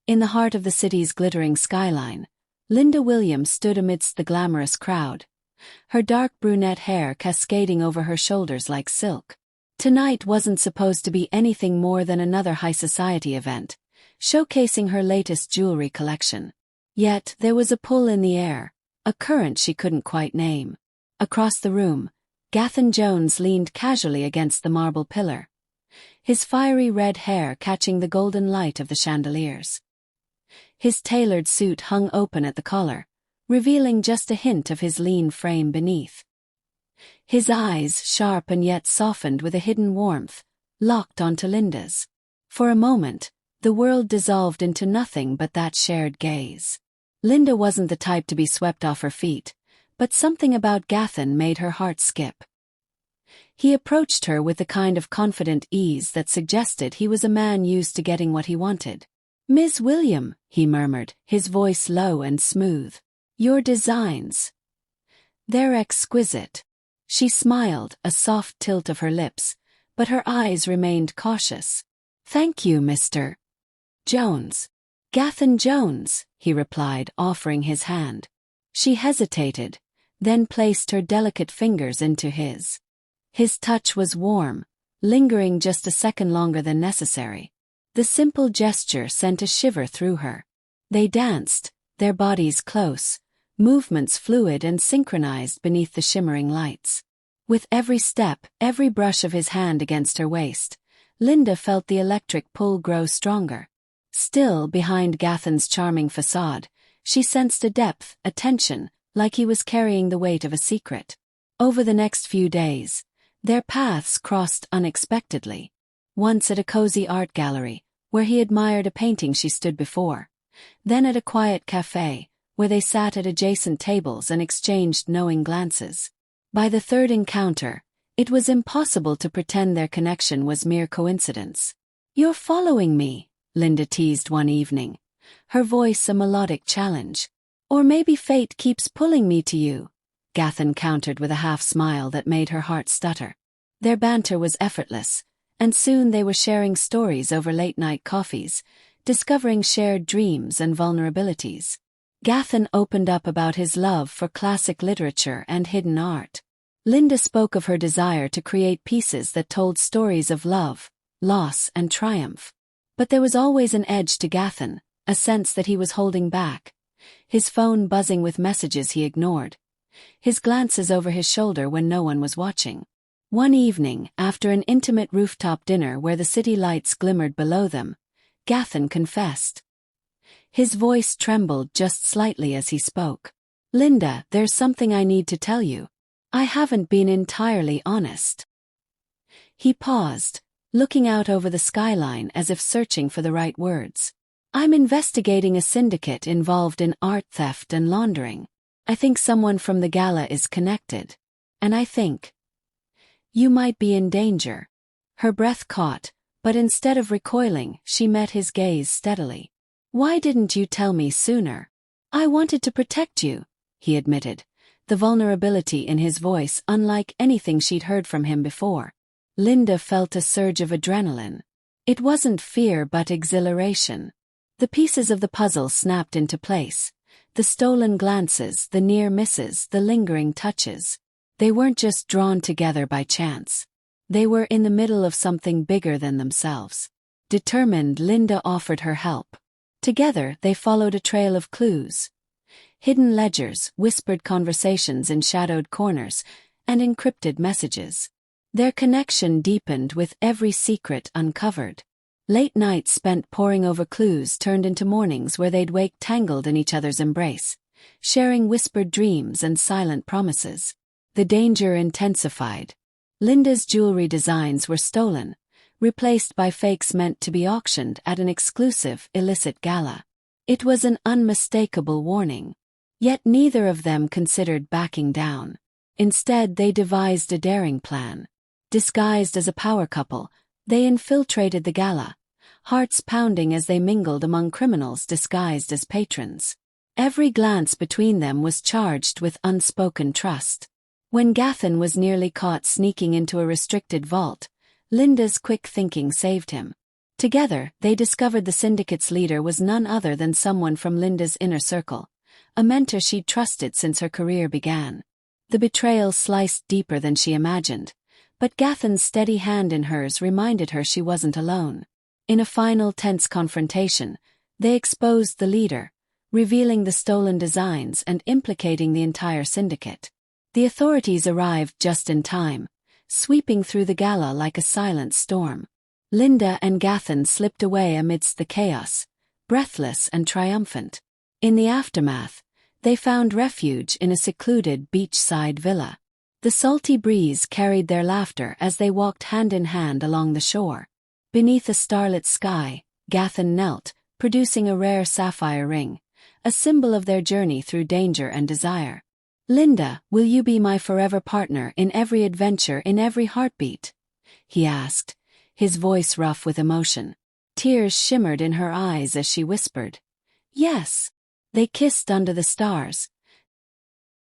In the heart of the city's glittering skyline, Linda Williams stood amidst the glamorous crowd, her dark brunette hair cascading over her shoulders like silk. Tonight wasn't supposed to be anything more than another high society event, showcasing her latest jewelry collection. Yet there was a pull in the air, a current she couldn't quite name. Across the room, Gathon Jones leaned casually against the marble pillar, his fiery red hair catching the golden light of the chandeliers. His tailored suit hung open at the collar, revealing just a hint of his lean frame beneath. His eyes, sharp and yet softened with a hidden warmth, locked onto Linda's. For a moment, the world dissolved into nothing but that shared gaze. Linda wasn't the type to be swept off her feet, but something about Gathon made her heart skip. He approached her with the kind of confident ease that suggested he was a man used to getting what he wanted. "Miss William," he murmured, his voice low and smooth. "Your designs. They're exquisite." She smiled, a soft tilt of her lips, but her eyes remained cautious. "Thank you, Mr. Jones." "Gathon Jones," he replied, offering his hand. She hesitated, then placed her delicate fingers into his. His touch was warm, lingering just a second longer than necessary. The simple gesture sent a shiver through her. They danced, their bodies close, movements fluid and synchronized beneath the shimmering lights. With every step, every brush of his hand against her waist, Linda felt the electric pull grow stronger. Still, behind Gathon's charming facade, she sensed a depth, a tension, like he was carrying the weight of a secret. Over the next few days, their paths crossed unexpectedly. Once at a cozy art gallery, where he admired a painting she stood before. Then at a quiet cafe, where they sat at adjacent tables and exchanged knowing glances. By the third encounter, it was impossible to pretend their connection was mere coincidence. "You're following me," Linda teased one evening, her voice a melodic challenge. "Or maybe fate keeps pulling me to you," Gathon countered with a half-smile that made her heart stutter. Their banter was effortless, and soon they were sharing stories over late-night coffees, discovering shared dreams and vulnerabilities. Gathon opened up about his love for classic literature and hidden art. Linda spoke of her desire to create pieces that told stories of love, loss, and triumph. But there was always an edge to Gathon, a sense that he was holding back, his phone buzzing with messages he ignored, his glances over his shoulder when no one was watching. One evening, after an intimate rooftop dinner where the city lights glimmered below them, Gathon confessed. His voice trembled just slightly as he spoke. "Linda, there's something I need to tell you. I haven't been entirely honest." He paused, looking out over the skyline as if searching for the right words. "I'm investigating a syndicate involved in art theft and laundering. I think someone from the gala is connected. And I think you might be in danger." Her breath caught, but instead of recoiling, she met his gaze steadily. "Why didn't you tell me sooner?" "I wanted to protect you," he admitted, the vulnerability in his voice unlike anything she'd heard from him before. Linda felt a surge of adrenaline. It wasn't fear but exhilaration. The pieces of the puzzle snapped into place. The stolen glances, the near misses, the lingering touches. They weren't just drawn together by chance. They were in the middle of something bigger than themselves. Determined, Linda offered her help. Together, they followed a trail of clues. Hidden ledgers, whispered conversations in shadowed corners, and encrypted messages. Their connection deepened with every secret uncovered. Late nights spent poring over clues turned into mornings where they'd wake tangled in each other's embrace, sharing whispered dreams and silent promises. The danger intensified. Linda's jewelry designs were stolen, replaced by fakes meant to be auctioned at an exclusive, illicit gala. It was an unmistakable warning. Yet neither of them considered backing down. Instead, they devised a daring plan. Disguised as a power couple, they infiltrated the gala, hearts pounding as they mingled among criminals disguised as patrons. Every glance between them was charged with unspoken trust. When Gathon was nearly caught sneaking into a restricted vault, Linda's quick thinking saved him. Together, they discovered the syndicate's leader was none other than someone from Linda's inner circle, a mentor she'd trusted since her career began. The betrayal sliced deeper than she imagined, but Gathon's steady hand in hers reminded her she wasn't alone. In a final tense confrontation, they exposed the leader, revealing the stolen designs and implicating the entire syndicate. The authorities arrived just in time, sweeping through the gala like a silent storm. Linda and Gathon slipped away amidst the chaos, breathless and triumphant. In the aftermath, they found refuge in a secluded beachside villa. The salty breeze carried their laughter as they walked hand in hand along the shore. Beneath a starlit sky, Gathon knelt, producing a rare sapphire ring, a symbol of their journey through danger and desire. "Linda, will you be my forever partner in every adventure, in every heartbeat?" he asked, his voice rough with emotion. Tears shimmered in her eyes as she whispered, "Yes." They kissed under the stars,